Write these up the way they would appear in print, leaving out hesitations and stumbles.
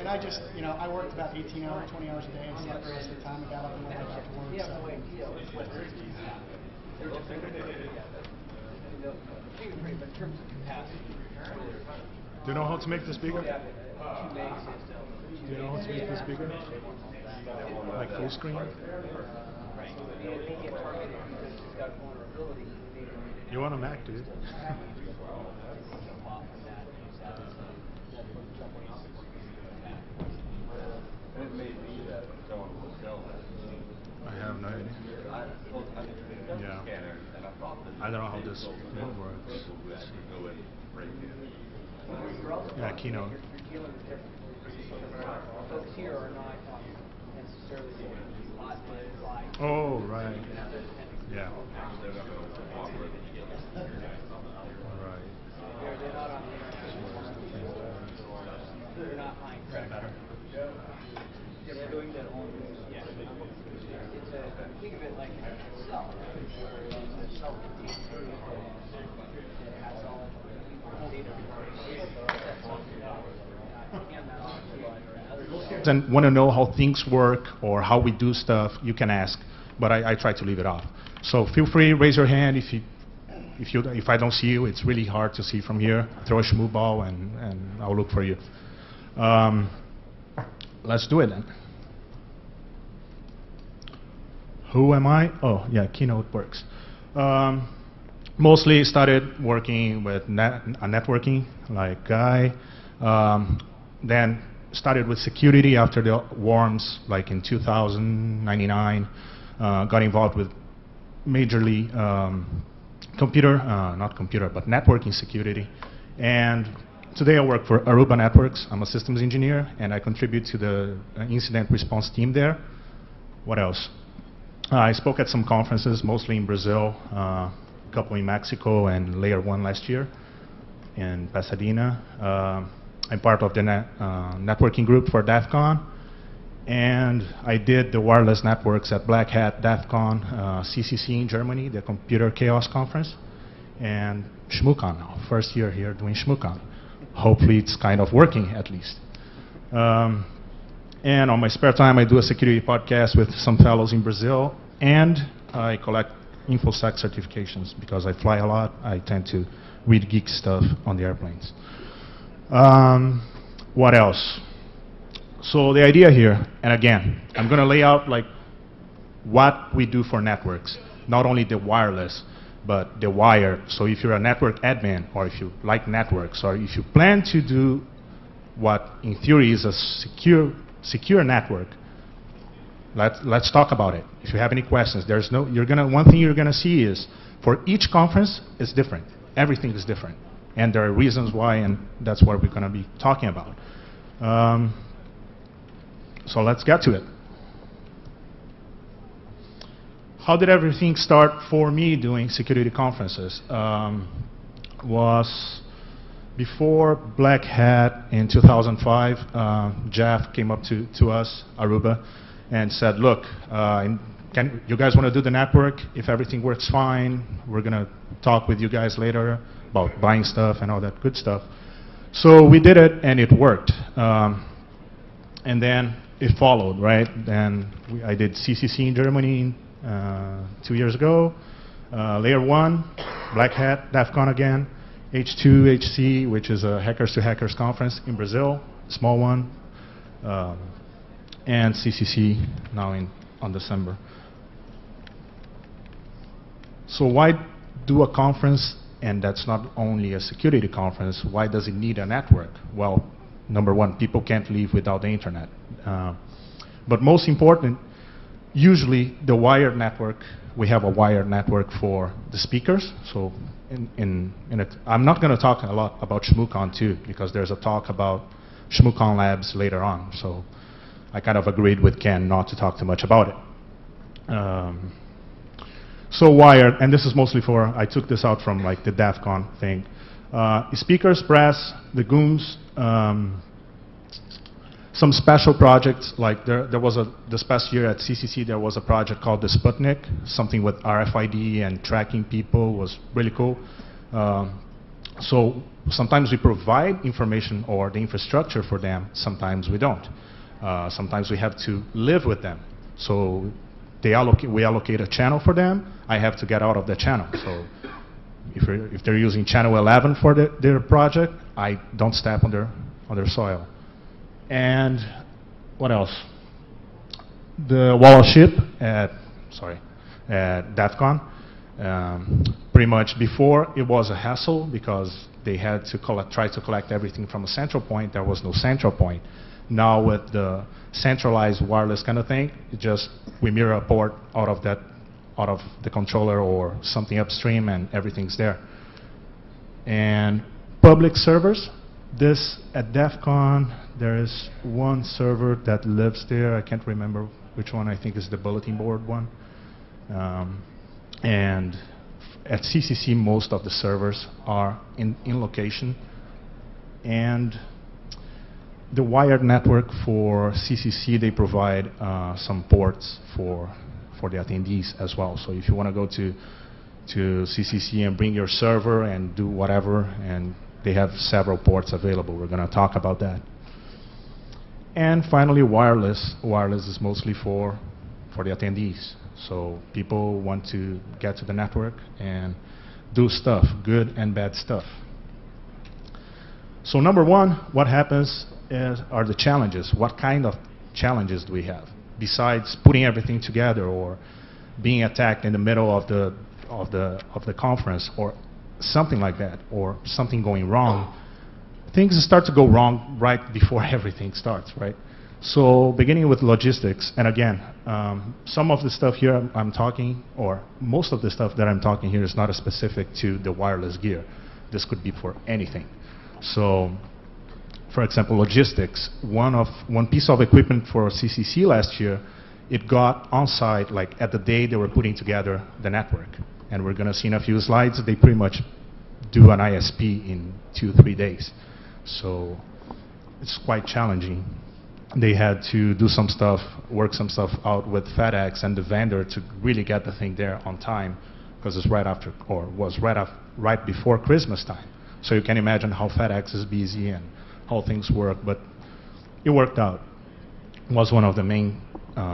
And I just, I worked about 18 hours, 20 hours a day and slept the rest of the time and got up and went back to work. Do you know how to make this bigger? Do you know how to make this bigger? Like full screen? You want a Mac, dude? I have no idea. Yeah. I don't know how this works. Yeah, Keynote. Oh, right. Yeah. Right. They're doing their own. Think of it like a cell. And want to know how things work or how we do stuff, you can ask, but I try to leave it off. So feel free, raise your hand if I don't see you. It's really hard to see from here. Throw a shmoo ball and I'll look for you. Let's do it then. Who am I? Oh, yeah, Keynote works. Mostly started working with networking, like Guy. Then started with security after the worms, like in 2099. Got involved with majorly but networking security. And today I work for Aruba Networks. I'm a systems engineer, and I contribute to the incident response team there. What else? I spoke at some conferences, mostly in Brazil, a couple in Mexico, and Layer 1 last year in Pasadena. I'm part of the networking group for DEF CON, and I did the wireless networks at Black Hat, DEF CON, CCC in Germany, the Computer Chaos Conference, and ShmooCon now, first year here doing ShmooCon. Hopefully it's kind of working at least. And on my spare time, I do a security podcast with some fellows in Brazil, and I collect InfoSec certifications because I fly a lot. I tend to read geek stuff on the airplanes. What else? So the idea here, and again, I'm going to lay out like what we do for networks, not only the wireless, but the wired. So if you're a network admin, or if you like networks, or if you plan to do what in theory is a secure network, let's talk about it. If you have any questions, one thing you're gonna see is for each conference it's different. Everything is different, and there are reasons why, and that's what we're gonna be talking about. So let's get to it. How did everything start for me doing security conferences? Was before Black Hat in 2005, Jeff came up to us, Aruba, and said, look, you guys want to do the network? If everything works fine, we're going to talk with you guys later about buying stuff and all that good stuff. So we did it, and it worked. And then it followed, right? Then I did CCC in Germany 2 years ago, Layer 1, Black Hat, DEF CON again, H2, HC, which is a Hackers to Hackers conference in Brazil, small one, and CCC now on December. So why do a conference, and that's not only a security conference, why does it need a network? Well, number one, people can't live without the internet. But most important, usually the wired network, we have a wired network for the speakers. So I'm not going to talk a lot about ShmooCon too, because there's a talk about ShmooCon Labs later on. So I kind of agreed with Ken not to talk too much about it. So wired, and this is mostly for, I took this out from like the DEF CON thing. Speakers, brass, the GUMs, some special projects, like there was this past year at CCC, there was a project called the Sputnik, something with RFID and tracking people, was really cool. So sometimes we provide information or the infrastructure for them, sometimes we don't. Sometimes we have to live with them. So we allocate a channel for them, I have to get out of the channel. So if they're using channel 11 for their project, I don't step on their soil. And what else? The wall of ship at DEF CON. Pretty much before it was a hassle because they had to try to collect everything from a central point. There was no central point. Now with the centralized wireless kind of thing, we mirror a port out of the controller or something upstream, and everything's there. And public servers. At DEF CON, there is one server that lives there. I can't remember which one. I think is the bulletin board one. And at CCC, most of the servers are in location. And the wired network for CCC, they provide some ports for the attendees as well. So if you want to go to CCC and bring your server and do whatever, and they have several ports available. We're going to talk about that. And finally, wireless. Wireless is mostly for the attendees. So people want to get to the network and do stuff, good and bad stuff. So number one, what happens are the challenges. What kind of challenges do we have? Besides putting everything together or being attacked in the middle of the conference or something like that, or something going wrong, things start to go wrong right before everything starts, right? So beginning with logistics, and again, some of the stuff here I'm talking, or most of the stuff that I'm talking here is not specific to the wireless gear. This could be for anything. So, for example, logistics. One piece of equipment for CCC last year, it got on site like at the day they were putting together the network. And we're going to see in a few slides, they pretty much do an ISP in 2-3 days. So it's quite challenging. They had to do some stuff, work some stuff out with FedEx and the vendor to really get the thing there on time, because it's right after, or was right before Christmas time. So you can imagine how FedEx is busy and how things work, but it worked out. It was one of the main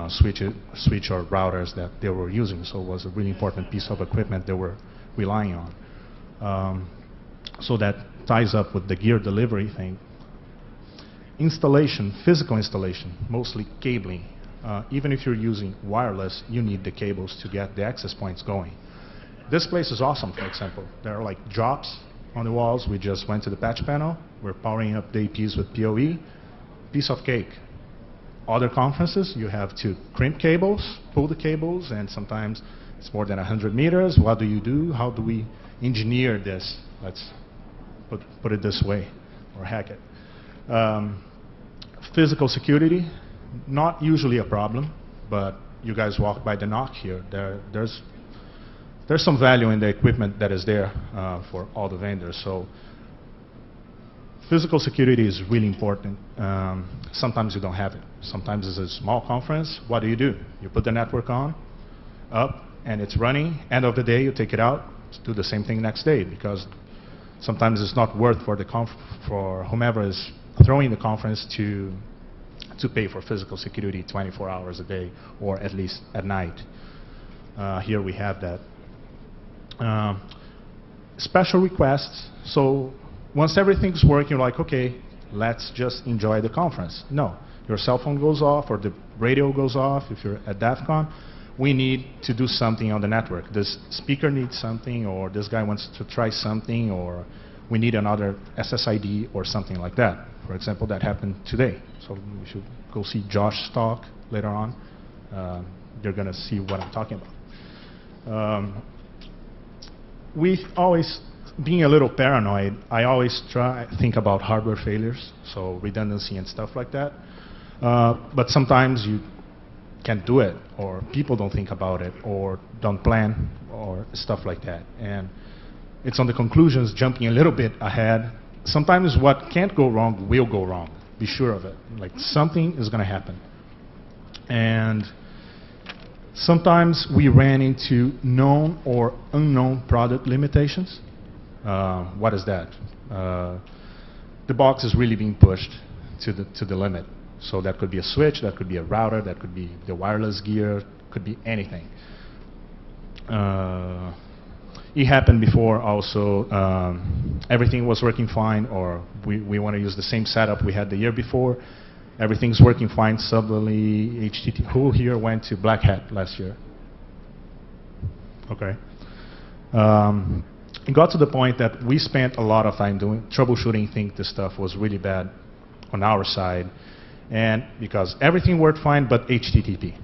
switch or routers that they were using, so it was a really important piece of equipment they were relying on. So that ties up with the gear delivery thing. Installation, physical installation, mostly cabling. Even if you're using wireless, you need the cables to get the access points going. This place is awesome, for example. There are like drops on the walls. We just went to the patch panel. We're powering up the APs with PoE. Piece of cake. Other conferences, you have to crimp cables, pull the cables, and sometimes it's more than 100 meters. What do you do? How do we engineer this? Let's put it this way, or hack it. Physical security, not usually a problem, but you guys walk by the NOC here. There's some value in the equipment that is there for all the vendors. So physical security is really important. Sometimes you don't have it. Sometimes it's a small conference. What do? You put the network on, up, and it's running. End of the day, you take it out, do the same thing next day, because sometimes it's not worth for whomever is throwing the conference to pay for physical security 24 hours a day, or at least at night. Here we have that. Special requests. So once everything's working, you're like, okay, let's just enjoy the conference. No, your cell phone goes off or the radio goes off if you're at DEF CON. We need to do something on the network. This speaker needs something, or this guy wants to try something, or we need another SSID or something like that. For example, that happened today. So you should go see Josh's talk later on. You're going to see what I'm talking about. We always, being a little paranoid, I always think about hardware failures, so redundancy and stuff like that. But sometimes you can't do it, or people don't think about it, or don't plan, or stuff like that. And it's on the conclusions, jumping a little bit ahead. Sometimes what can't go wrong will go wrong. Be sure of it. Like, something is going to happen. And sometimes we ran into known or unknown product limitations. What is that? The box is really being pushed to the limit. So that could be a switch, that could be a router, that could be the wireless gear, could be anything. It happened before also, everything was working fine, or we want to use the same setup we had the year before. Everything's working fine, suddenly who here went to Black Hat last year? Okay. It got to the point that we spent a lot of time doing troubleshooting, think this stuff was really bad on our side, and because everything worked fine but HTTP.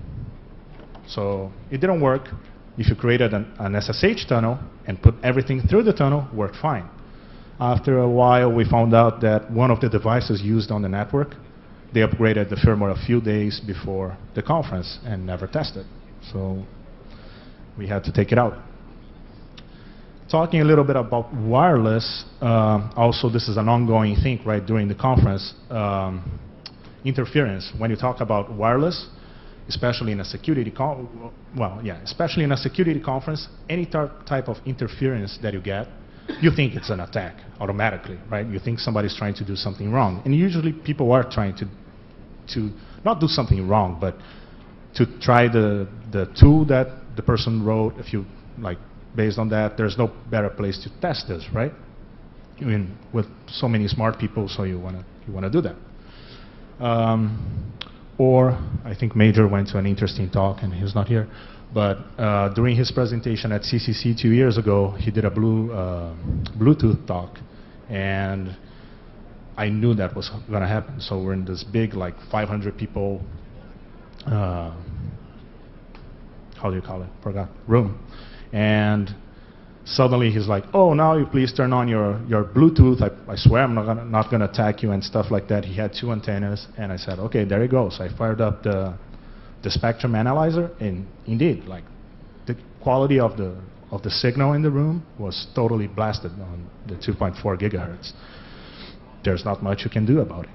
So it didn't work. If you created an SSH tunnel and put everything through the tunnel, worked fine. After a while, we found out that one of the devices used on the network, they upgraded the firmware a few days before the conference and never tested. So we had to take it out. Talking a little bit about wireless, also this is an ongoing thing, right, during the conference. Interference. When you talk about wireless, especially in a security especially in a security conference, any type of interference that you get, you think it's an attack automatically, right? You think somebody's trying to do something wrong, and usually people are trying to not do something wrong, but to try the tool that the person wrote. If you like, based on that, there's no better place to test this, right? I mean, with so many smart people, so you wanna do that. Or I think Major went to an interesting talk, and he's not here. But during his presentation at CCC 2 years ago, he did a Bluetooth talk, and I knew that was going to happen. So we're in this big, like 500 people, how do you call it? Forgot. Room. And suddenly he's like, oh, now you please turn on your Bluetooth. I swear I'm not gonna attack you and stuff like that. He had 2 antennas, and I said, okay, there you go. So I fired up the spectrum analyzer, and indeed, like, the quality of the signal in the room was totally blasted on the 2.4 gigahertz. There's not much you can do about it.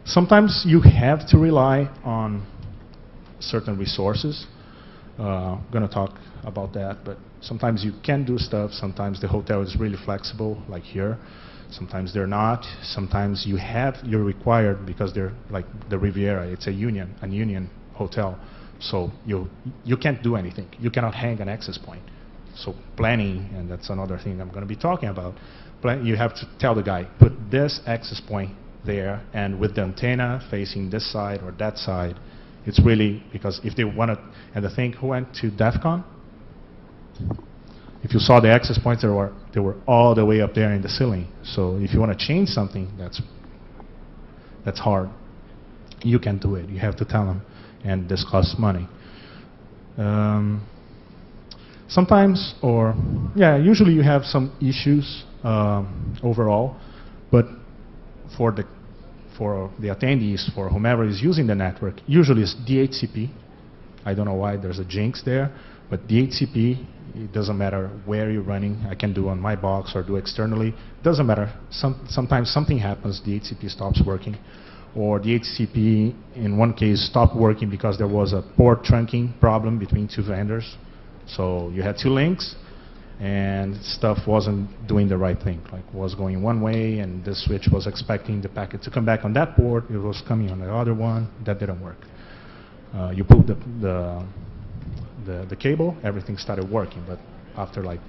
Sometimes you have to rely on certain resources. I'm going to talk about that, but sometimes you can do stuff. Sometimes the hotel is really flexible, like here. Sometimes they're not. Sometimes you're required, because they're like the Riviera. It's a union hotel, so you can't do anything. You cannot hang an access point. So planning, and that's another thing I'm going to be talking about. You have to tell the guy, put this access point there, and with the antenna facing this side or that side. It's really, because if they want to, and the thing, who went to DEF CON? If you saw the access points, they were all the way up there in the ceiling. So if you want to change something, that's hard. You can't do it. You have to tell them, and this costs money. Sometimes, or usually you have some issues overall, but for the attendees, for whomever is using the network, usually it's DHCP. I don't know why there's a jinx there, but DHCP, it doesn't matter where you're running. I can do on my box or do externally. Doesn't matter. Sometimes something happens, DHCP stops working. Or DHCP, in one case, stopped working because there was a port trunking problem between 2 vendors. So you had 2 links, and stuff wasn't doing the right thing. Like, was going one way, and this switch was expecting the packet to come back on that port. It was coming on the other one. That didn't work. You pulled the cable, everything started working, but after like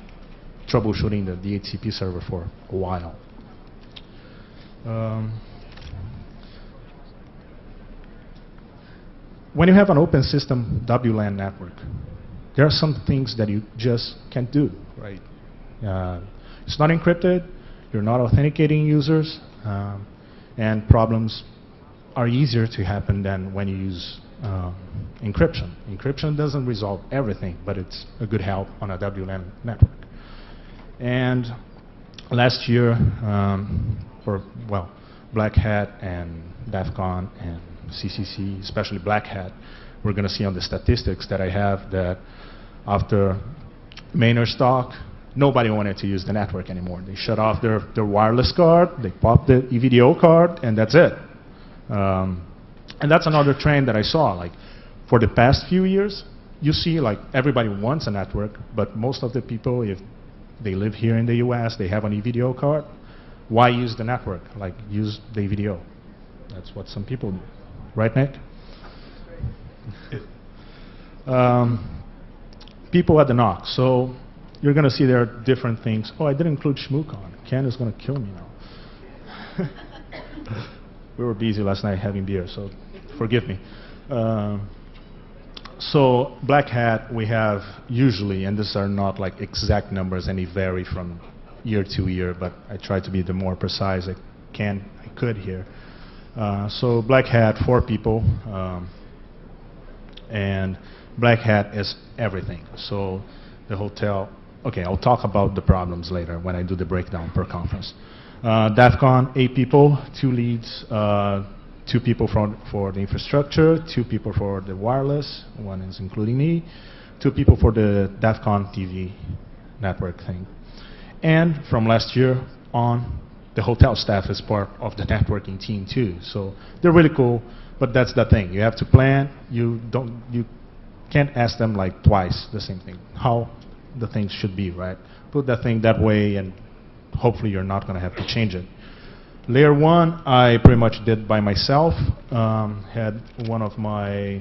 troubleshooting the DHCP server for a while. When you have an open system WLAN network, there are some things that you just can't do, right? It's not encrypted, you're not authenticating users, and problems are easier to happen than when you use encryption. Encryption doesn't resolve everything, but it's a good help on a WLAN network. And last year, Black Hat and DEF CON and CCC, especially Black Hat, we're going to see on the statistics that I have that after Maynard's talk, nobody wanted to use the network anymore. They shut off their wireless card, they popped the EVDO card, and that's it. And that's another trend that I saw. Like, for the past few years, you see like everybody wants a network, but most of the people, if they live here in the US, they have an EVDO card. Why use the network? Like, use the EVDO. That's what some people do. Right, Nick? People at the NOC. So you're going to see there are different things. Oh, I didn't include ShmooCon. Ken is going to kill me now. We were busy last night having beer, so forgive me. So Black Hat, we have usually, and these are not like exact numbers, and they vary from year to year, but I try to be the more precise I could here. So Black Hat, 4 people, and Black Hat is everything. So the hotel, okay, I'll talk about the problems later when I do the breakdown per conference. DEF CON, 8 people, 2 leads, 2 people for the infrastructure, 2 people for the wireless, 1 is including me, 2 people for the DEF CON TV network thing. And from last year on, the hotel staff is part of the networking team too. So they're really cool, but that's the thing. You have to plan. You can't ask them like twice the same thing, how the things should be, right? Put that thing that way, and hopefully you're not going to have to change it. Layer 1, I pretty much did by myself. Had one of my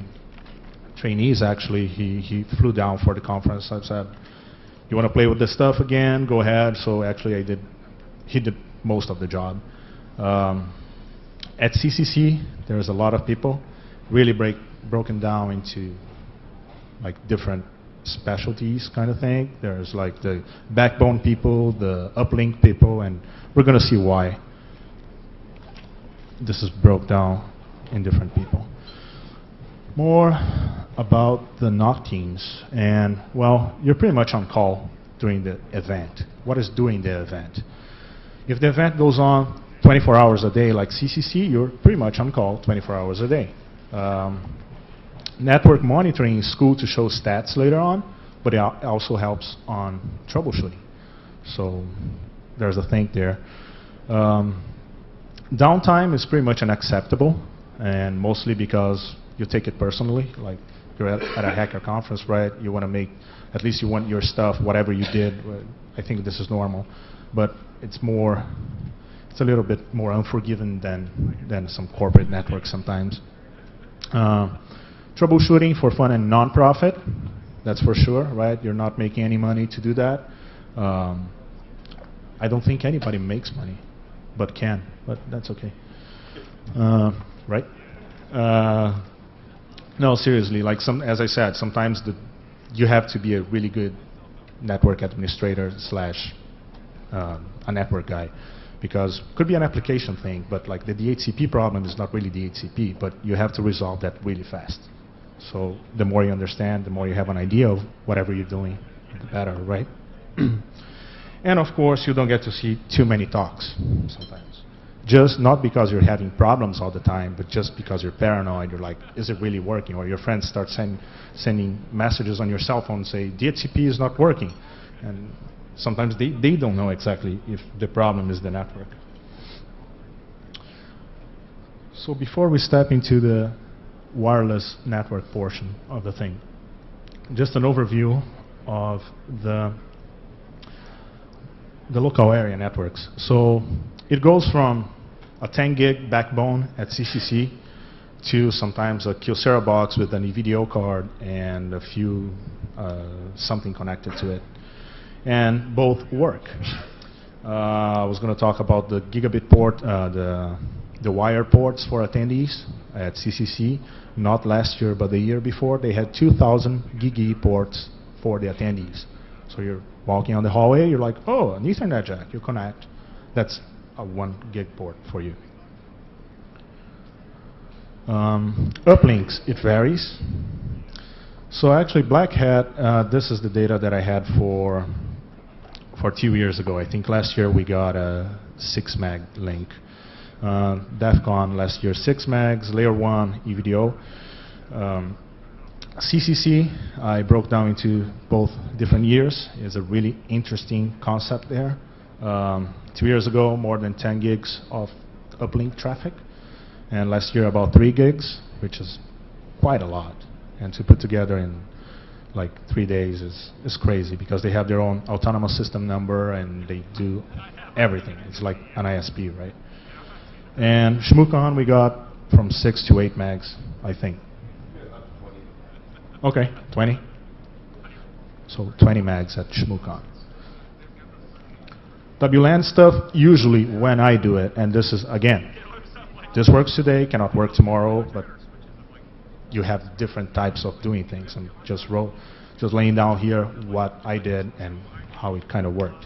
trainees, actually, he flew down for the conference. I said, you want to play with this stuff again? Go ahead. So actually he did most of the job. At CCC, there's a lot of people, really broken down into like different specialties kind of thing. There's like the backbone people, the uplink people, and we're going to see why this is broke down in different people. More about the NOC teams, and well, you're pretty much on call during the event. What is during the event? If the event goes on 24 hours a day like CCC, you're pretty much on call 24 hours a day. Network monitoring is cool to show stats later on, but it also helps on troubleshooting. So there's a thing there. Downtime is pretty much unacceptable, and mostly because you take it personally. Like you're at a hacker conference, right? You want to make, at least you want your stuff, whatever you did. I think this is normal, but it's a little bit more unforgiving than some corporate networks sometimes. Troubleshooting for fun and non-profit, that's for sure, right? You're not making any money to do that. I don't think anybody makes money, but can, but that's okay. Right? No, seriously, like as I said, sometimes you have to be a really good network administrator slash a network guy, because it could be an application thing, but like the DHCP problem is not really DHCP, but you have to resolve that really fast. So the more you understand, the more you have an idea of whatever you're doing, the better, right? And of course, you don't get to see too many talks sometimes. Just not because you're having problems all the time, but just because you're paranoid. You're like, is it really working? Or your friends start sending messages on your cell phone say, DHCP is not working. And sometimes they don't know exactly if the problem is the network. So before we step into the wireless network portion of the thing, just an overview of the local area networks. So it goes from a 10 gig backbone at CCC to sometimes a Kyocera box with an EVDO card and a few something connected to it. And both work. I was going to talk about the gigabit port, the wire ports for attendees at CCC. Not last year, but the year before, they had 2,000 GigE ports for the attendees. So you're walking on the hallway, you're like, oh, an Ethernet jack, you connect. That's a 1 gig port for you. Uplinks, it varies. So actually, Black Hat, this is the data that I had for 2 years ago. I think last year we got a 6 meg link. DEF CON last year 6 megs, layer 1 EVDO. CCC, I broke down into both different years. It's a really interesting concept there. 2 years ago, more than 10 gigs of uplink traffic. And last year, about 3 gigs, which is quite a lot. And to put together in like 3 days is crazy because they have their own autonomous system number and they do everything. It's like an ISP, right? And Shmookan we got from 6 to 8 megs, I think. Okay, 20. So 20 megs at Shmookan. WLAN stuff, usually when I do it, and this is, again, this works today, cannot work tomorrow, but you have different types of doing things. I'm just laying down here what I did and how it kind of worked.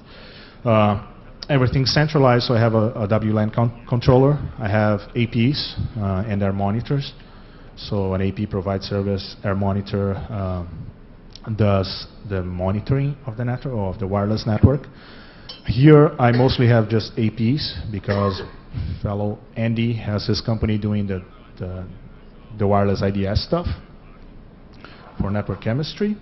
Everything's centralized, so I have a WLAN controller. I have APs and their monitors. So an AP provides service, our monitor does the monitoring of the network or of the wireless network. Here I mostly have just APs because fellow Andy has his company doing the wireless IDS stuff for network chemistry.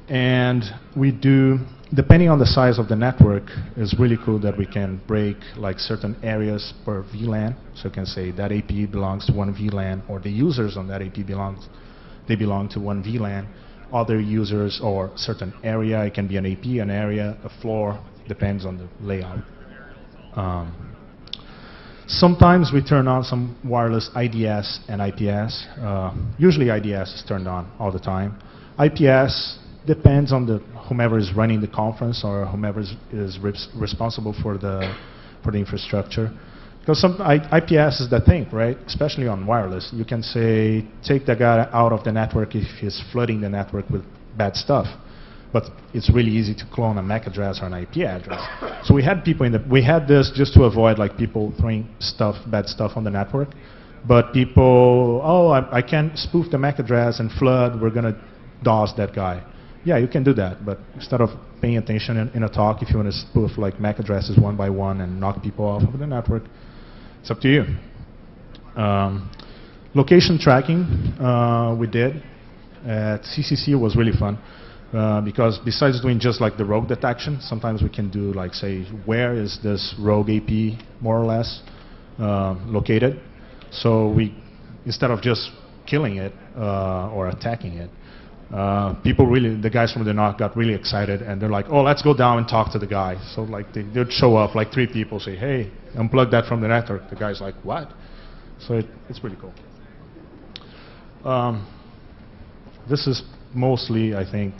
And we do, depending on the size of the network, it's really cool that we can break like certain areas per VLAN. So you can say that AP belongs to one VLAN, or the users on that AP belong to one VLAN. Other users or certain area, it can be an AP, an area, a floor, depends on the layout. Sometimes we turn on some wireless IDS and IPS. Usually IDS is turned on all the time. IPS depends on whomever is running the conference or whomever is responsible for the infrastructure. Because IPS is the thing, right? Especially on wireless. You can say, take the guy out of the network if he's flooding the network with bad stuff. But it's really easy to clone a MAC address or an IP address. So we had people we had this just to avoid like people throwing bad stuff on the network. But people, oh, I can spoof the MAC address and flood, we're going to DOS that guy. Yeah, you can do that, but instead of paying attention in a talk, if you want to spoof like MAC addresses one by one and knock people off of the network, it's up to you. Location tracking, we did at CCC. Was really fun because besides doing just like the rogue detection, sometimes we can do like say, where is this rogue AP more or less located? So we, instead of just killing it or attacking it, people really, the guys from the NOC got really excited and they're like, oh, let's go down and talk to the guy. So like they'd show up, like 3 people say, hey, unplug that from the network. The guy's like, what? So it's pretty cool. This is mostly, I think,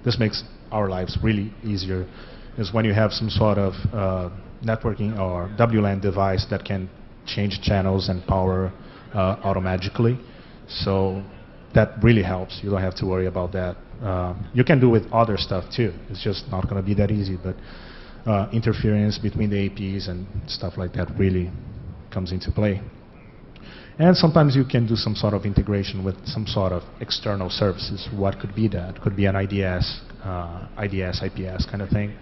this makes our lives really easier, is when you have some sort of networking or WLAN device that can change channels and power automatically. So that really helps. You don't have to worry about that. You can do with other stuff too. It's just not going to be that easy, but interference between the APs and stuff like that really comes into play. And sometimes you can do some sort of integration with some sort of external services. What could be that? Could be an IDS, IPS kind of thing.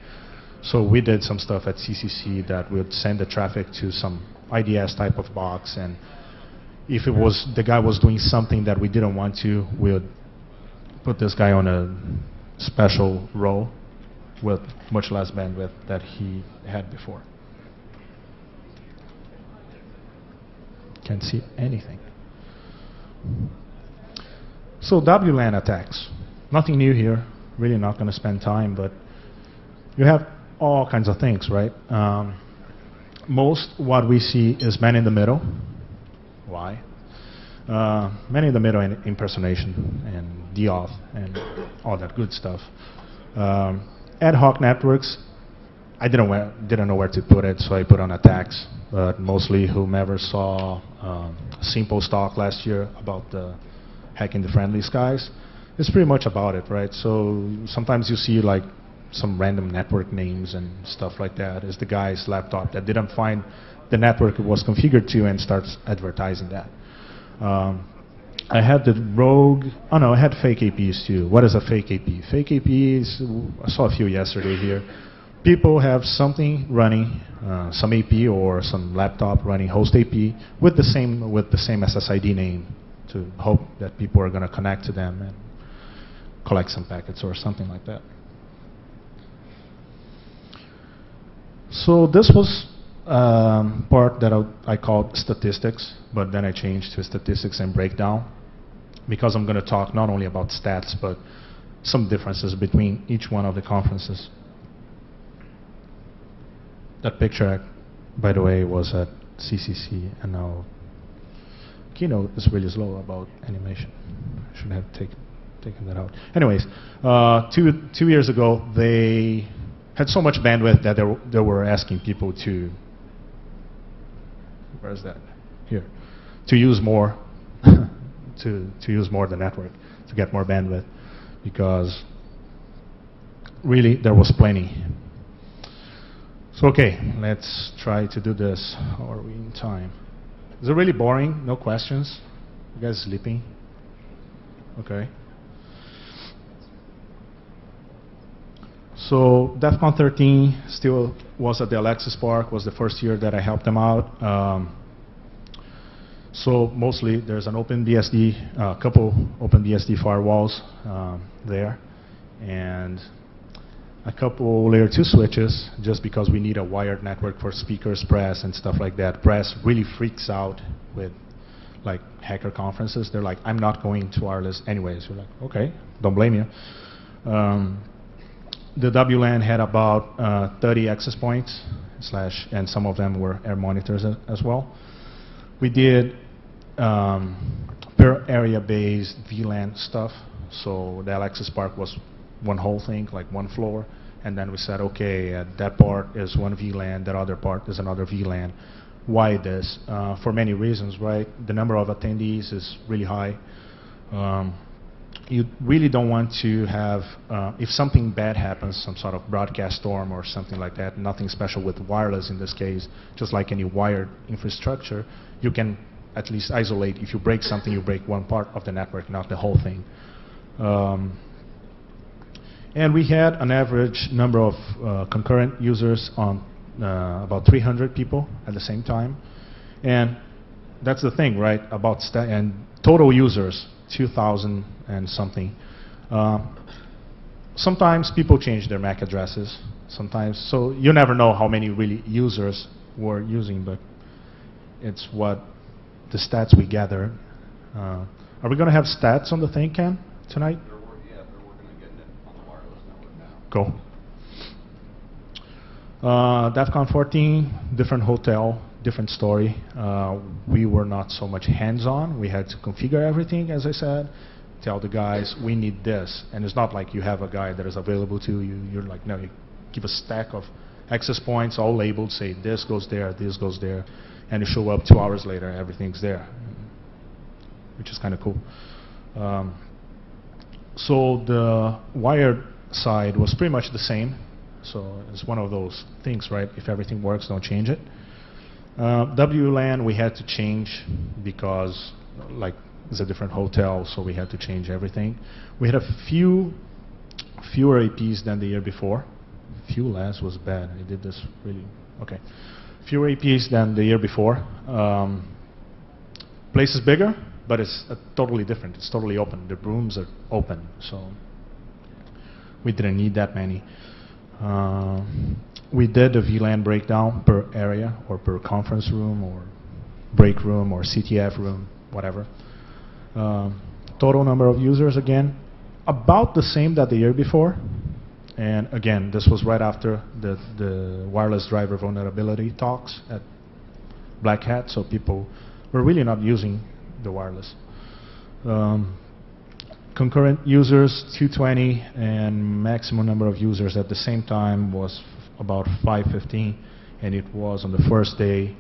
So we did some stuff at CCC that would send the traffic to some IDS type of box, and if it was the guy was doing something that we didn't want to, we would put this guy on a special row with much less bandwidth that he had before. Can't see anything. So WLAN attacks. Nothing new here. Really not going to spend time, but you have all kinds of things, right? Most what we see is man in the middle. Why? Man in the middle and impersonation and deauth and all that good stuff. Ad hoc networks, I didn't know where to put it, so I put on attacks. But mostly whomever saw Simple's talk last year about the hacking the friendly skies, it's pretty much about it, right? So sometimes you see like some random network names and stuff like that. It's the guy's laptop that didn't find the network it was configured to and starts advertising that. I had the rogue, oh no, I had fake APs too. What is a fake AP? Fake APs, I saw a few yesterday here. People have something running, some AP or some laptop running host AP with the same SSID name to hope that people are going to connect to them and collect some packets or something like that. So this was part that I called statistics, but then I changed to statistics and breakdown. because I'm going to talk not only about stats, but some differences between each one of the conferences. That picture, by the way, was at CCC, and now Keynote is really slow about animation. I should have taken that out. Anyways, 2 years ago, they had so much bandwidth that they were asking people to, where is that? Here, to use more, to use more the network, to get more bandwidth, because really there was plenty. So okay, let's try to do this. How are we in time? Is it really boring? No questions? You guys sleeping? Okay. So DEF CON 13 still was at the Alexis Park, was the first year that I helped them out. So mostly there's an OpenBSD, a couple OpenBSD firewalls there, and a couple layer 2 switches, just because we need a wired network for speakers, press, and stuff like that. Press really freaks out with like hacker conferences. They're like, I'm not going to wireless anyways. You're like, okay, don't blame you. The WLAN had about 30 access points, and some of them were air monitors as well. We did per area based VLAN stuff. So the Alexis Park was one whole thing, like one floor, and then we said, okay, that part is one VLAN, that other part is another VLAN. Why this? For many reasons, right? The number of attendees is really high. You really don't want to have, if something bad happens, some sort of broadcast storm or something like that, nothing special with wireless in this case, just like any wired infrastructure, you can at least isolate. If you break something, you break one part of the network, not the whole thing. And we had an average number of concurrent users on about 300 people at the same time. And that's the thing, right, about and total users, 2,000 and something. Sometimes people change their MAC addresses, sometimes. So you never know how many really users were using, but it's what the stats we gather. Are we going to have stats on the thing, Ken, tonight? Cool. DEF CON 14, different hotel, different story. We were not so much hands-on. We had to configure everything, as I said, tell the guys, we need this. And it's not like you have a guy that is available to you. You're like, no, you give a stack of access points, all labeled, say this goes there, and you show up 2 hours later, everything's there, which is kind of cool. So the wired side was pretty much the same. So it's one of those things, right? If everything works, don't change it. WLAN we had to change because like it's a different hotel, so we had to change everything. We had a fewer APs than the year before. Few less was bad. I did this really okay. Fewer APs than the year before. Place is bigger, but it's totally different. It's totally open. The rooms are open, so we didn't need that many. We did a VLAN breakdown per area or per conference room or break room or CTF room, whatever. Total number of users, again, about the same that the year before. And again, this was right after the wireless driver vulnerability talks at Black Hat, so people were really not using the wireless. Concurrent users, 220, and maximum number of users at the same time was about 515, and it was on the first day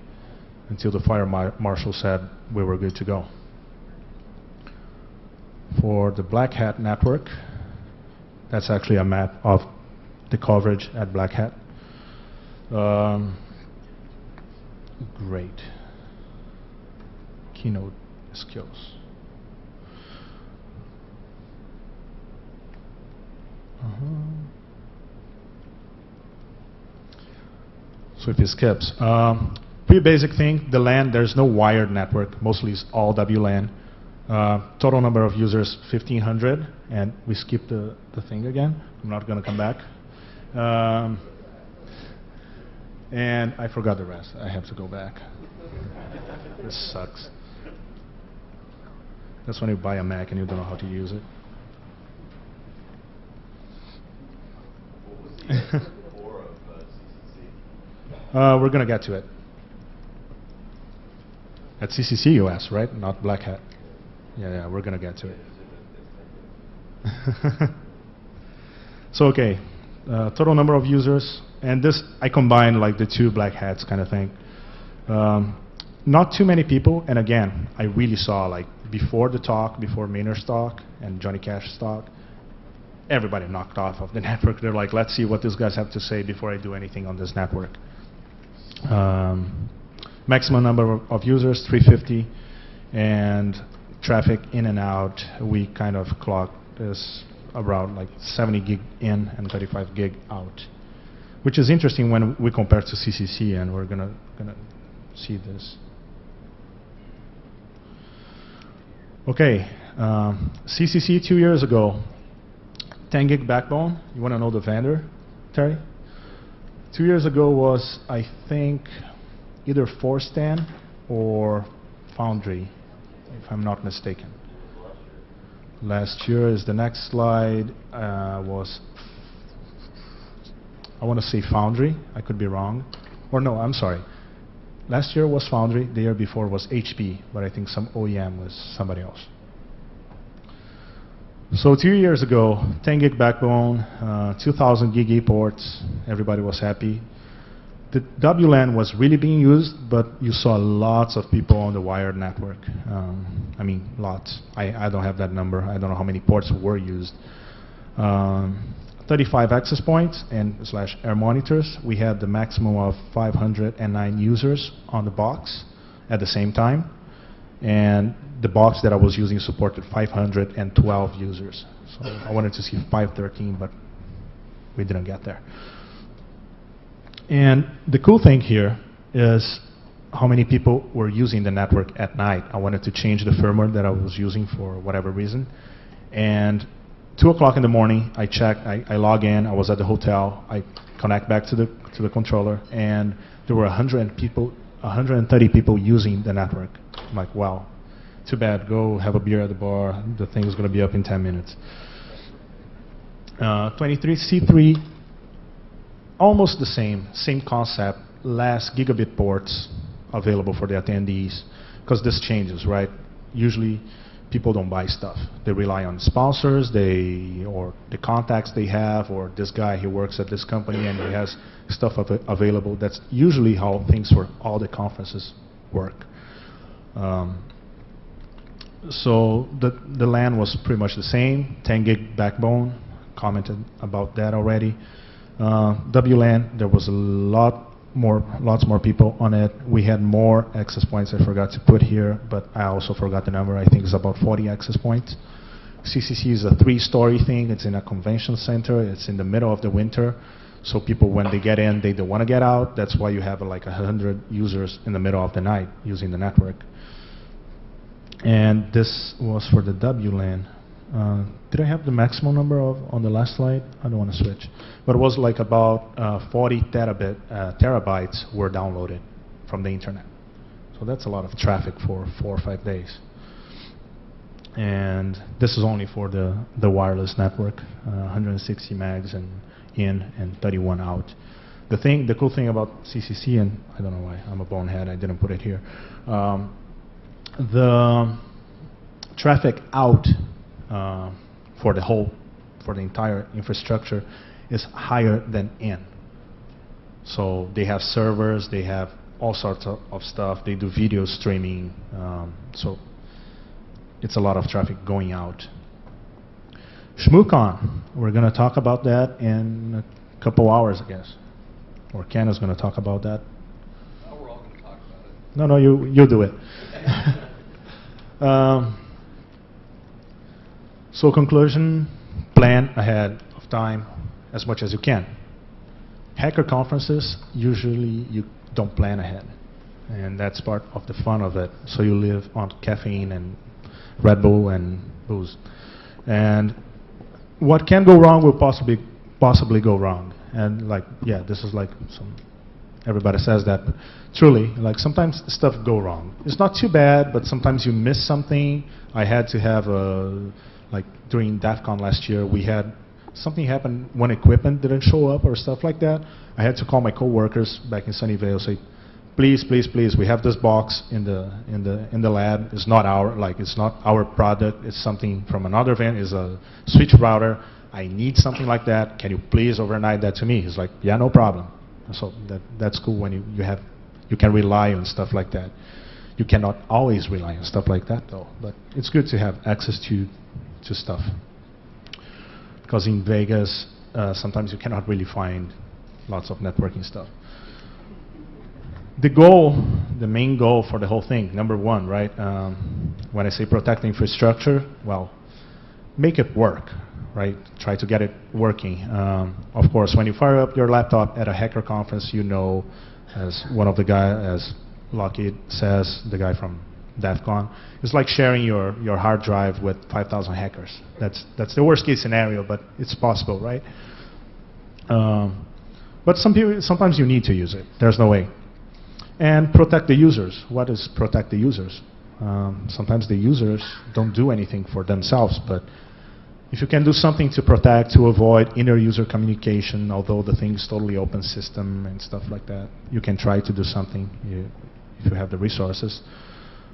until the fire marshal said we were good to go. For the Black Hat network, that's actually a map of the coverage at Black Hat. Great. Keynote skills. So if it skips, pretty basic thing, the LAN, there's no wired network, mostly it's all WLAN. Total number of users, 1,500, and we skipped the thing again. I'm not going to come back. And I forgot the rest. I have to go back. This sucks. That's when you buy a Mac and you don't know how to use it. What was the core of CCC? We're going to get to it. At CCC you asked, right? Not Black Hat. Yeah, we're going to get to it. So, okay, total number of users. And this, I combined like the two Black Hats kind of thing. Not too many people, and again, I really saw like before the talk, before Maynard's talk and Johnny Cash's talk, everybody knocked off of the network. They're like, let's see what these guys have to say before I do anything on this network. Maximum number of users, 350, and traffic in and out, we kind of clocked is around like 70 gig in and 35 gig out, which is interesting when we compare to CCC, and we're gonna see this. Okay, CCC 2 years ago, 10 gig backbone. You want to know the vendor, Terry? 2 years ago was, I think, either Forstan or Foundry, if I'm not mistaken. Last year is the next slide, was, I want to say Foundry, I could be wrong. Or no, I'm sorry. Last year was Foundry, the year before was HP, but I think some OEM was somebody else. So 2 years ago, 10 gig backbone, 2000 gig e-ports, everybody was happy. The WLAN was really being used, but you saw lots of people on the wired network. I mean, lots. I don't have that number. I don't know how many ports were used. 35 access points and / air monitors. We had the maximum of 509 users on the box at the same time. And the box that I was using supported 512 users. So I wanted to see 513, but we didn't get there. And the cool thing here is how many people were using the network at night. I wanted to change the firmware that I was using for whatever reason. And 2 o'clock in the morning, I checked, I log in, I was at the hotel, I connect back to the controller, and there were 130 people using the network. I'm like, wow, too bad, go have a beer at the bar, the thing is going to be up in 10 minutes. 23C3, almost the same concept, less gigabit ports available for the attendees, because this changes, right? Usually people don't buy stuff. They rely on sponsors, or the contacts they have, or this guy, he works at this company and he has stuff available. That's usually how things for all the conferences work. So the LAN was pretty much the same, 10 gig backbone, commented about that already. WLAN, there was lots more people on it. We had more access points I forgot to put here, but I also forgot the number. I think it's about 40 access points. CCC is a 3-story thing. It's in a convention center. It's in the middle of the winter. So people, when they get in, they don't want to get out. That's why you have like 100 users in the middle of the night using the network. And this was for the WLAN. Did I have the maximum number on the last slide? I don't want to switch. But it was like about 40 terabytes were downloaded from the internet. So that's a lot of traffic for 4 or 5 days. And this is only for the wireless network, 160 megs in and 31 out. The cool thing about CCC, and I don't know why, I'm a bonehead, I didn't put it here. The traffic out for the entire infrastructure is higher than in. So they have servers, they have all sorts of stuff, they do video streaming, so it's a lot of traffic going out. ShmooCon, we're going to talk about that in a couple hours, I guess. Or Ken is going to talk about that. No, we're all going to talk about it. No, you do it. So conclusion, plan ahead of time as much as you can. Hacker conferences, usually you don't plan ahead. And that's part of the fun of it. So you live on caffeine and Red Bull and booze. And what can go wrong will possibly go wrong. And like, yeah, this is like some everybody says that, but truly, like sometimes stuff go wrong. It's not too bad, but sometimes you miss something. I had to have like during DEF CON last year, we had something happen when equipment didn't show up or stuff like that. I had to call my coworkers back in Sunnyvale, say, please, please, please, we have this box in the lab. It's not our product. It's something from another vendor. It's a switch router. I need something like that. Can you please overnight that to me? He's like, yeah, no problem. So that's cool when you can rely on stuff like that. You cannot always rely on stuff like that though, but it's good to have access to stuff. Because in Vegas, sometimes you cannot really find lots of networking stuff. The main goal for the whole thing, number one, right? When I say protect the infrastructure, well, make it work, right? Try to get it working. Of course, when you fire up your laptop at a hacker conference, you know, as one of the guys, as Lockheed says, the guy from DEF CON, it's like sharing your hard drive with 5,000 hackers. That's the worst case scenario, but it's possible, right? But sometimes you need to use it. There's no way. And protect the users. What is protect the users? Sometimes the users don't do anything for themselves, but if you can do something to protect, to avoid inter-user communication, although the thing is totally open system and stuff like that, you can try to do something if you have the resources.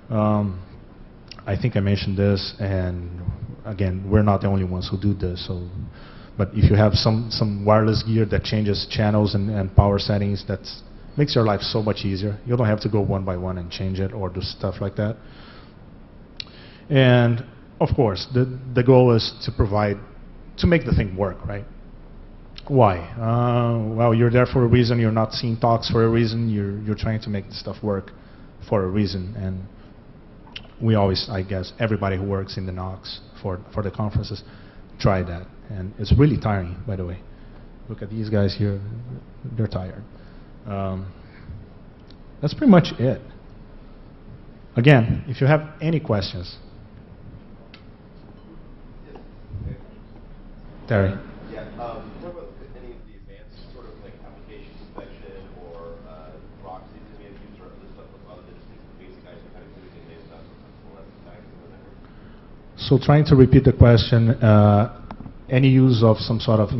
I think I mentioned this, and again, we're not the only ones who do this. So, but if you have some wireless gear that changes channels and power settings, that makes your life so much easier. You don't have to go one by one and change it or do stuff like that. And of course, the goal is to make the thing work, right? Why? Well, you're there for a reason. You're not seeing talks for a reason. You're trying to make the stuff work for a reason. And we always, I guess, everybody who works in the NOCs for the conferences try that. And it's really tiring, by the way. Look at these guys here. They're tired. That's pretty much it. Again, if you have any questions. Terry. Yeah. What about any of the advanced sort of like application inspection or proxies that you have used or other stuff other than just the basic guys who kind of do day-to-day stuff, sometimes attacks and whatever? So trying to repeat the question, any use of some sort of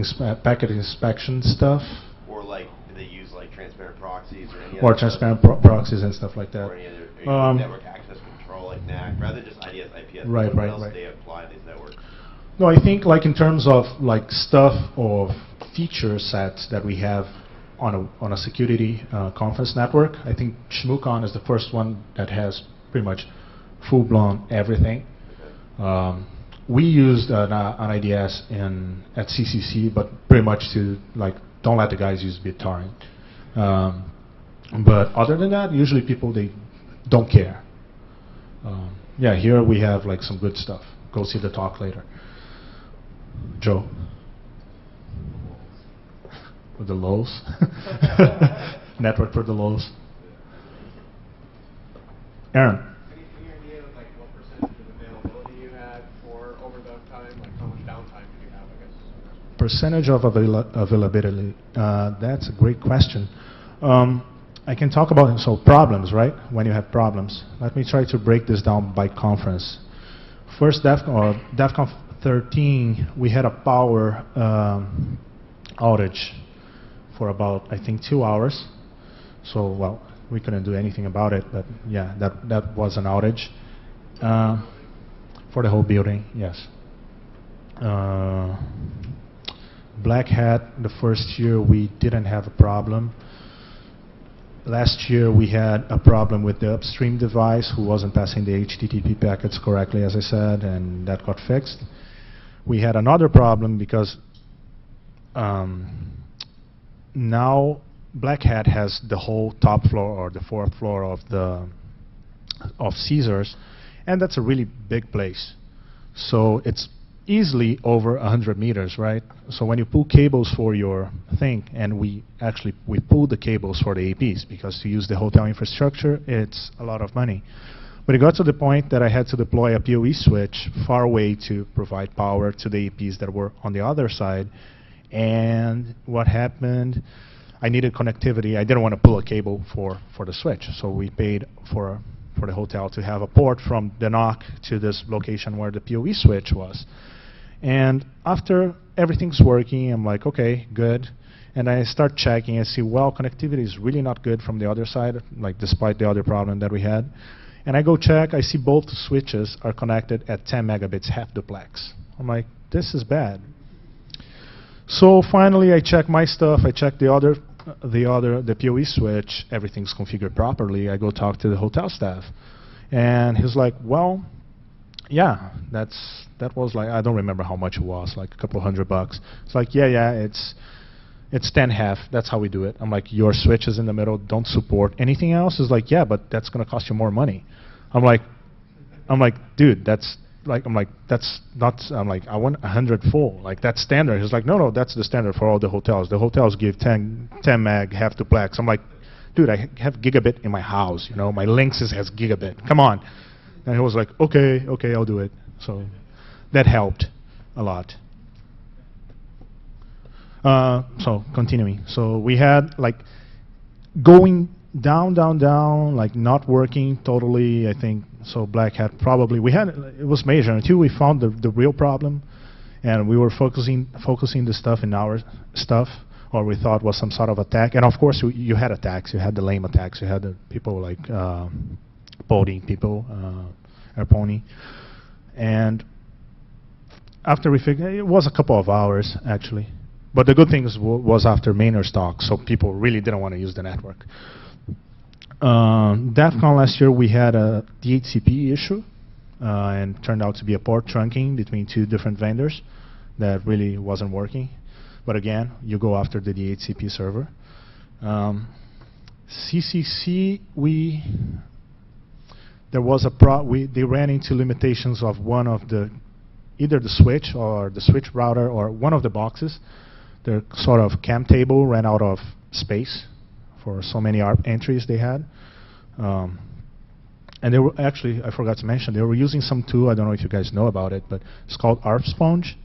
packet inspection stuff? Or like, do they use like transparent proxies or any Or other transparent stuff? proxies and stuff like that. Or any other network access control like NAC, rather than just IDS, IPS, Right, what right, else right. do they apply to these networks? No, I think like in terms of like stuff or feature sets that we have on a security conference network, I think ShmooCon is the first one that has pretty much full-blown everything. We used an IDS at CCC, but pretty much to like don't let the guys use BitTorrent. But other than that, usually people they don't care. Yeah, here we have like some good stuff. Go see the talk later. Joe. With the lows. Network for the lows. Aaron. Any idea of like what percentage of availability you had for overdub time? Like how much downtime did you have, I guess? Percentage of availability. That's a great question. I can talk about problems, right? When you have problems. Let me try to break this down by conference. First, DEF CON 13, we had a power outage for about, I think, 2 hours. So, well, we couldn't do anything about it, but yeah, that was an outage. For the whole building, yes. Black Hat, the first year we didn't have a problem. Last year we had a problem with the upstream device who wasn't passing the HTTP packets correctly, as I said, and that got fixed. We had another problem because now Black Hat has the whole top floor or the fourth floor of Caesars, and that's a really big place. So it's easily over 100 meters, right? So when you pull cables for your thing, and we pulled the cables for the APs, because to use the hotel infrastructure, it's a lot of money. But it got to the point that I had to deploy a PoE switch far away to provide power to the APs that were on the other side. And what happened, I needed connectivity. I didn't want to pull a cable for the switch, so we paid for the hotel to have a port from the NOC to this location where the PoE switch was. And after everything's working, I'm like, okay, good. And I start checking and see, well, connectivity is really not good from the other side, like despite the other problem that we had. And I go check, I see both switches are connected at 10 megabits half duplex. I'm like, this is bad. So finally, I check my stuff. I check the PoE switch. Everything's configured properly. I go talk to the hotel staff, and he's like, "Well, yeah, that was like, I don't remember how much it was, like a couple $100. It's like, yeah, it's 10 half. That's how we do it." I'm like, "Your switch is in the middle. Don't support anything else." He's like, "Yeah, but that's gonna cost you more money." I'm like, "Dude, that's." I'm like, I want 100 full. Like, that's standard. He's like, no, that's the standard for all the hotels. The hotels give 10 meg half duplex. I'm like, dude, I have gigabit in my house. You know, my Linksys has gigabit. Come on. And he was like, okay, I'll do it. So that helped a lot. So continuing. So we had like going down, like not working totally, I think. So Black Hat probably, it was major until we found the real problem, and we were focusing the stuff in our stuff, or we thought was some sort of attack. And of course, you had attacks. You had the lame attacks. You had the people like Boding people, Airpony. And after we figured, it was a couple of hours actually. But the good thing was after Mainer's talk, so people really didn't want to use the network. DEF CON last year, we had a DHCP issue, and turned out to be a port trunking between two different vendors that really wasn't working. But again, you go after the DHCP server. CCC, they ran into limitations of one of either the switch or the switch router or one of the boxes. Their sort of cam table ran out of space for so many ARP entries they had. And they were actually, I forgot to mention, they were using some tool, I don't know if you guys know about it, but it's called ARP Sponge,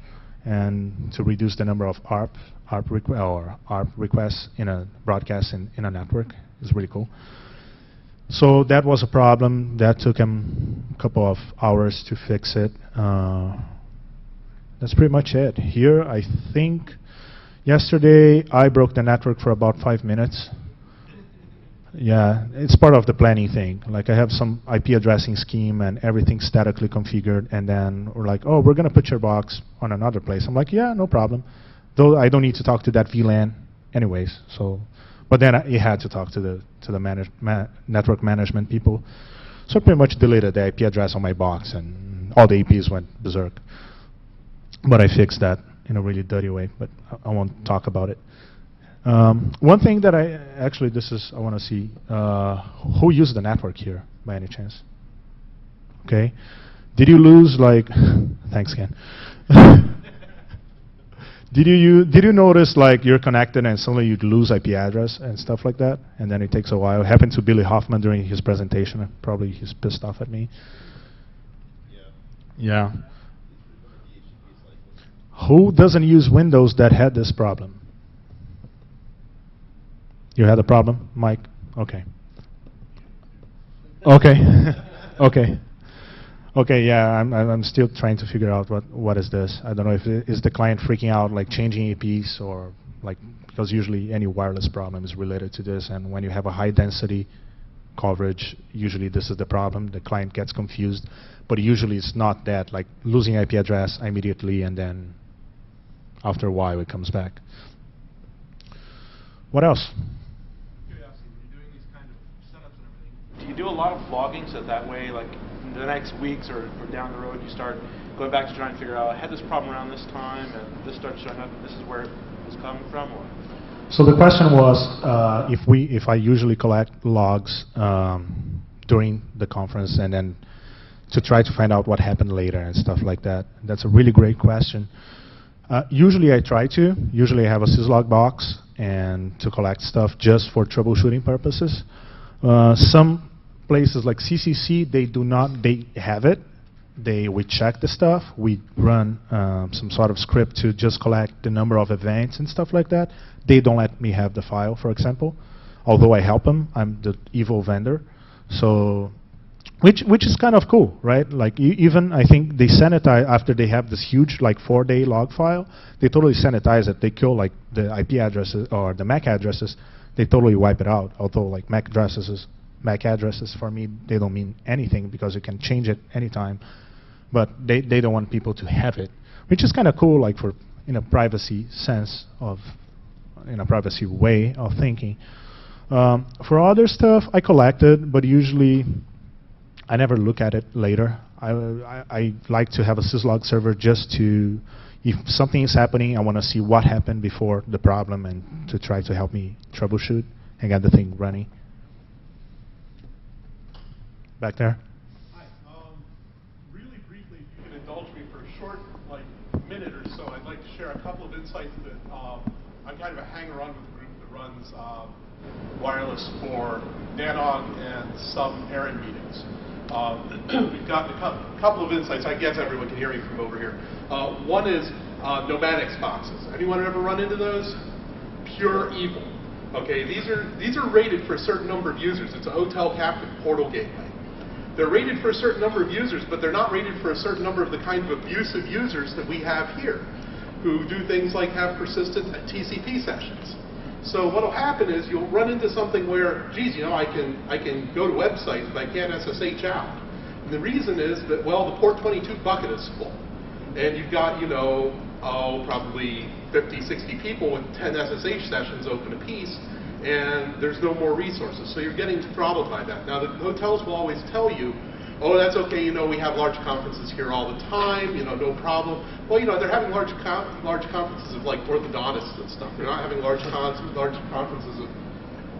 and to reduce the number of ARP requests in a broadcast in a network. It's really cool. So that was a problem. That took him a couple of hours to fix it. That's pretty much it. Here, I think, yesterday I broke the network for about 5 minutes. Yeah, it's part of the planning thing. Like, I have some IP addressing scheme and everything statically configured, and then we're like, oh, we're going to put your box on another place. I'm like, yeah, no problem. Though I don't need to talk to that VLAN anyways. So, but then you had to talk to the network management people. So I pretty much deleted the IP address on my box, and all the APs went berserk. But I fixed that in a really dirty way, but I won't talk about it. One thing that I want to see, who used the network here by any chance? Okay. Did you lose, like, thanks, Ken. Did you notice, like, you're connected and suddenly you lose IP address and stuff like that, and then it takes a while? It happened to Billy Hoffman during his presentation. Probably he's pissed off at me. Yeah. Who doesn't use Windows that had this problem? You had a problem, Mike? Okay. Okay. Okay. Okay, yeah, I'm still trying to figure out what is this. I don't know if is the client freaking out, like changing APs, or like, because usually any wireless problem is related to this, and when you have a high density coverage, usually this is the problem. The client gets confused, but usually it's not that, like losing IP address immediately and then after a while it comes back. What else? Curiosity, when you're doing these kind of setups and everything, do you do a lot of logging so that way, like in the next weeks or down the road, you start going back to try and figure out, I had this problem around this time, and this starts showing up, and this is where it was coming from? Or? So the question was if I usually collect logs during the conference and then to try to find out what happened later and stuff like that. That's a really great question. Usually I try to. Usually I have a syslog box and to collect stuff just for troubleshooting purposes. Some places like CCC, they do not, they have it, we check the stuff. We run some sort of script to just collect the number of events and stuff like that. They don't let me have the file, for example. Although I help them, I'm the evil vendor. So, which is kind of cool, right? Like even I think they sanitize after they have this huge like 4-day log file. They totally sanitize it. They kill like the IP addresses or the MAC addresses. They totally wipe it out. Although like MAC addresses for me, they don't mean anything because you can change it anytime. But they don't want people to have it, which is kind of cool, like for in a privacy sense of, in a privacy way of thinking. For other stuff, I collected, but usually I never look at it later. I like to have a syslog server just to, if something is happening, I want to see what happened before the problem and to try to help me troubleshoot and get the thing running. Back there. Hi. Really briefly, if you can indulge me for a short, like, minute or so, I'd like to share a couple of insights that I'm kind of a hanger-on with the group that runs wireless for NANOG and some airing meetings. We've got a couple of insights. I guess everyone can hear me from over here. One is nomadics boxes. Anyone ever run into those? Pure evil. Okay, these are rated for a certain number of users. It's a hotel captive portal gateway. They're rated for a certain number of users, but they're not rated for a certain number of the kind of abusive users that we have here, who do things like have persistent TCP sessions. So what will happen is you'll run into something where, geez, you know, I can go to websites, but I can't SSH out. And the reason is that, well, the port 22 bucket is full. And you've got, you know, probably 50, 60 people with 10 SSH sessions open apiece, and there's no more resources. So you're getting throttled by that. Now, the hotels will always tell you, oh, that's okay, you know, we have large conferences here all the time, you know, no problem. Well, you know, they're having large conferences of like orthodontists and stuff. They're not having large conferences of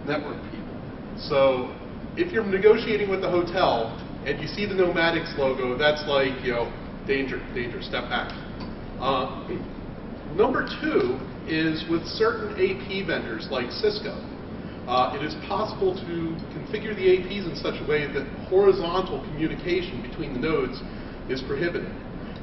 network people. So if you're negotiating with the hotel and you see the Nomadics logo, that's like, you know, danger, step back. Number two is with certain AP vendors like Cisco. It is possible to configure the APs in such a way that horizontal communication between the nodes is prohibited.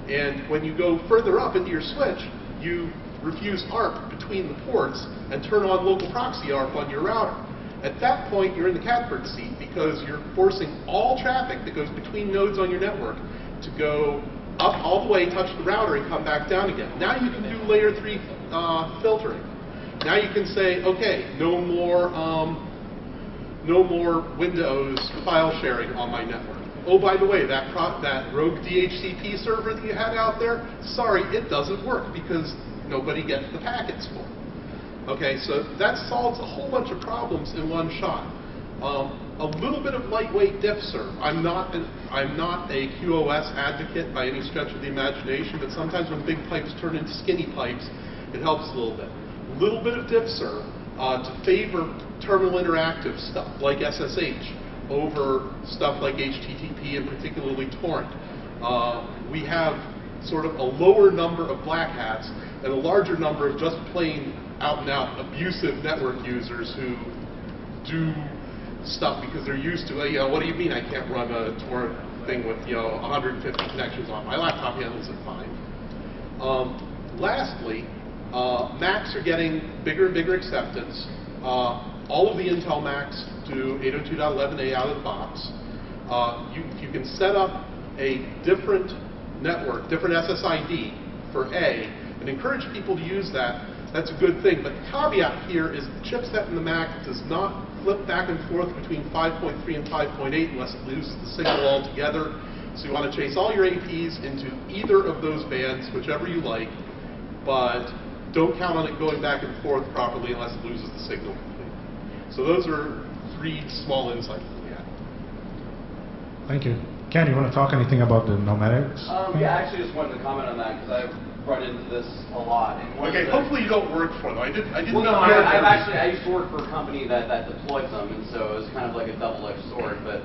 And when you go further up into your switch, you refuse ARP between the ports and turn on local proxy ARP on your router. At that point, you're in the catbird seat because you're forcing all traffic that goes between nodes on your network to go up all the way, touch the router, and come back down again. Now you can do layer 3 filtering. Now you can say, okay, no more Windows file sharing on my network. Oh, by the way, that rogue DHCP server that you had out there, sorry, it doesn't work because nobody gets the packets for it. Okay, so that solves a whole bunch of problems in one shot. A little bit of lightweight diff serve. I'm not a QoS advocate by any stretch of the imagination, but sometimes when big pipes turn into skinny pipes, it helps a little bit. A little bit of diff serve to favor terminal interactive stuff like SSH over stuff like HTTP and particularly torrent. We have sort of a lower number of black hats and a larger number of just plain out-and-out abusive network users who do stuff because they're used to it. You know, what do you mean I can't run a torrent thing with, you know, 150 connections on my laptop? Handles it fine. Lastly, Macs are getting bigger and bigger acceptance. All of the Intel Macs do 802.11a out of the box. You can set up a different network, different SSID for A, and encourage people to use that. That's a good thing. But the caveat here is the chipset in the Mac does not flip back and forth between 5.3 and 5.8 unless it loses the signal altogether. So you want to chase all your APs into either of those bands, whichever you like, but don't count on it going back and forth properly unless it loses the signal completely. So those are 3 small insights that we had. Thank you. Ken, you want to talk anything about the nomadics? Yeah, I actually just wanted to comment on that because I've run into this a lot. Okay, hopefully you don't work for them. I didn't. Well, no, I used to work for a company that deployed them, and so it was kind of like a double-edged sword. But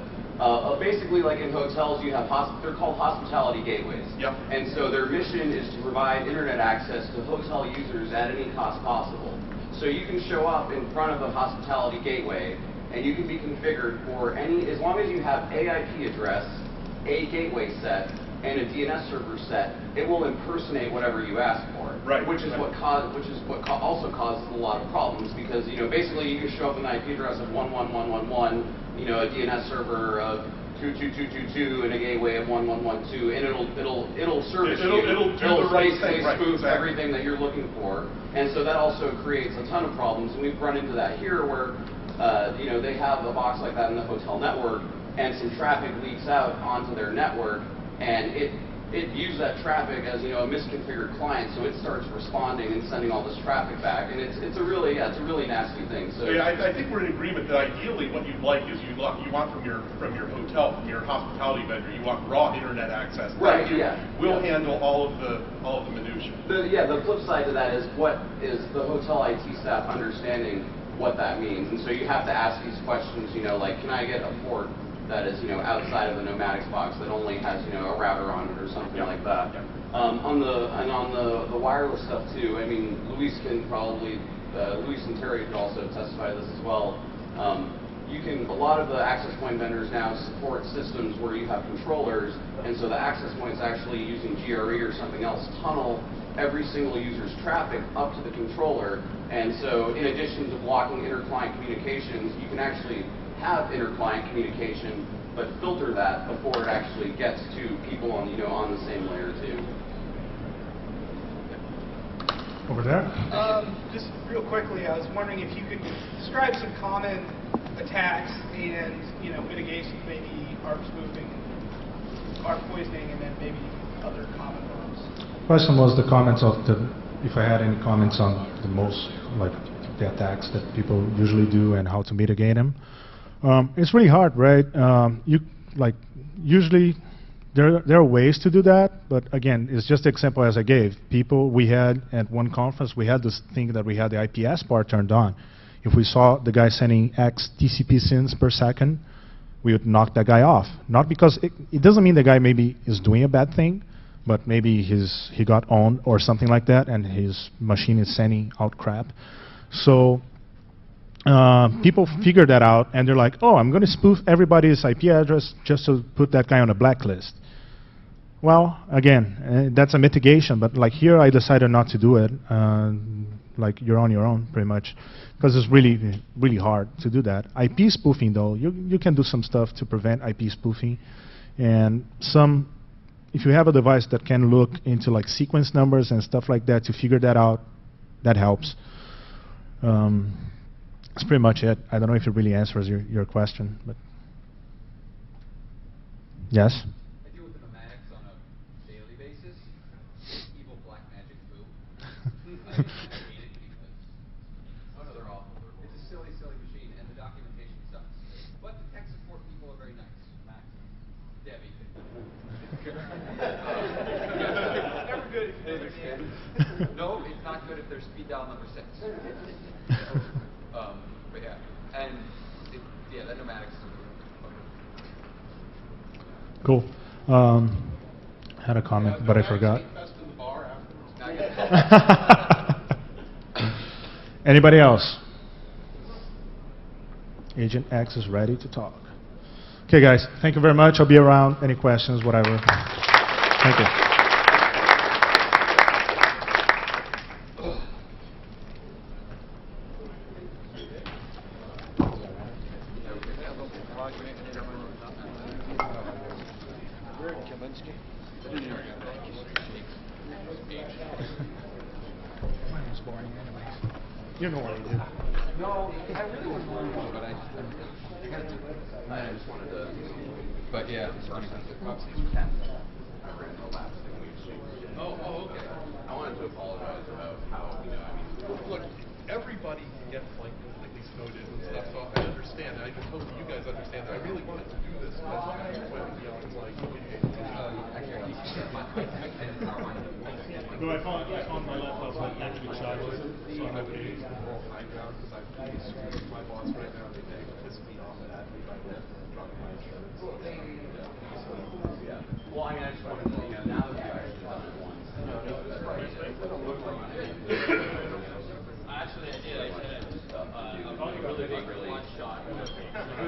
basically, like in hotels, you have they're called hospitality gateways. Yep. And so their mission is to provide internet access to hotel users at any cost possible. So you can show up in front of a hospitality gateway, and you can be configured for any, as long as you have a IP address, a gateway set, and a DNS server set, it will impersonate whatever you ask for. Right. Which is what also causes a lot of problems, because basically you can show up an IP address of 11111, a DNS server of 22222 and a gateway of 1112, and it'll service you. It'll do the right thing, right, spoof exactly. everything that you're looking for, and so that also creates a ton of problems. And we've run into that here, where they have a box like that in the hotel network, and some traffic leaks out onto their network, and it used that traffic as a misconfigured client, so it starts responding and sending all this traffic back, and it's a really nasty thing. So yeah, I think we're in agreement that ideally what you'd like is you want from your hotel, from your hospitality vendor, you want raw internet access. Right. We'll handle all of the minutia. The flip side to that is, what is the hotel IT staff understanding what that means? And so you have to ask these questions. Like, can I get a port that is outside of the nomadics box that only has a router on it or something like that. On the wireless stuff too. I mean, Luis and Terry could also testify to this as well. A lot of the access point vendors now support systems where you have controllers, and so the access points actually using GRE or something else tunnel every single user's traffic up to the controller. And so in addition to blocking inter-client communications, you can actually have inter-client communication, but filter that before it actually gets to people on the same layer too. Over there. Just real quickly, I was wondering if you could describe some common attacks and mitigations, maybe ARP spoofing, ARP poisoning, and then maybe other common ones. First one was the comments if I had any comments on the most, like, the attacks that people usually do and how to mitigate them. It's really hard, right? Usually there are ways to do that, but again, it's just the example as I gave. We had at one conference, we had this thing that we had the IPS part turned on. If we saw the guy sending X TCP SYNs per second, we would knock that guy off. Not because it doesn't mean the guy maybe is doing a bad thing, but maybe he got owned or something like that, and his machine is sending out crap. So people figure that out, and they're like, oh, I'm going to spoof everybody's IP address just to put that guy on a blacklist. Well, again, that's a mitigation, but like here I decided not to do it. Like, you're on your own, pretty much, because it's really, really hard to do that. IP spoofing, though, you can do some stuff to prevent IP spoofing, and if you have a device that can look into like sequence numbers and stuff like that to figure that out, that helps. That's pretty much it. I don't know if it really answers your question, but yes? I deal with the nomadics on a daily basis. Evil black magic boo. I hate it because they're awful. It's a silly, silly machine, and the documentation sucks. But the tech support people are very nice. Max, Debbie. Never good if you understand. No, it's not good if they're speed dial number 6. But yeah, and that nomadics is Cool. Had a comment, but I forgot. Anybody else? Agent X is ready to talk. Okay, guys, thank you very much. I'll be around. Any questions, whatever. Thank you. You know what I did. No, I really wasn't going to, but I had to. I just wanted to. But yeah, it's funny. I ran the last thing we exchanged. Oh, okay. I wanted to apologize about how, Look, everybody gets like completely snowed in and stuff, so I understand. I just hope you guys understand that I really wanted to do this, but it's like, No, I found my laptop like actually charged, so I'm okay. My boss right now, they piss me off at me by dropping my insurance. yeah. Well, I just wanted to, now that we've actually done it once. Actually, I did. I said a really big one shot. It was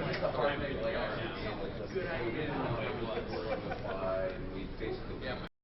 just a primary layout. We didn't know it was. basically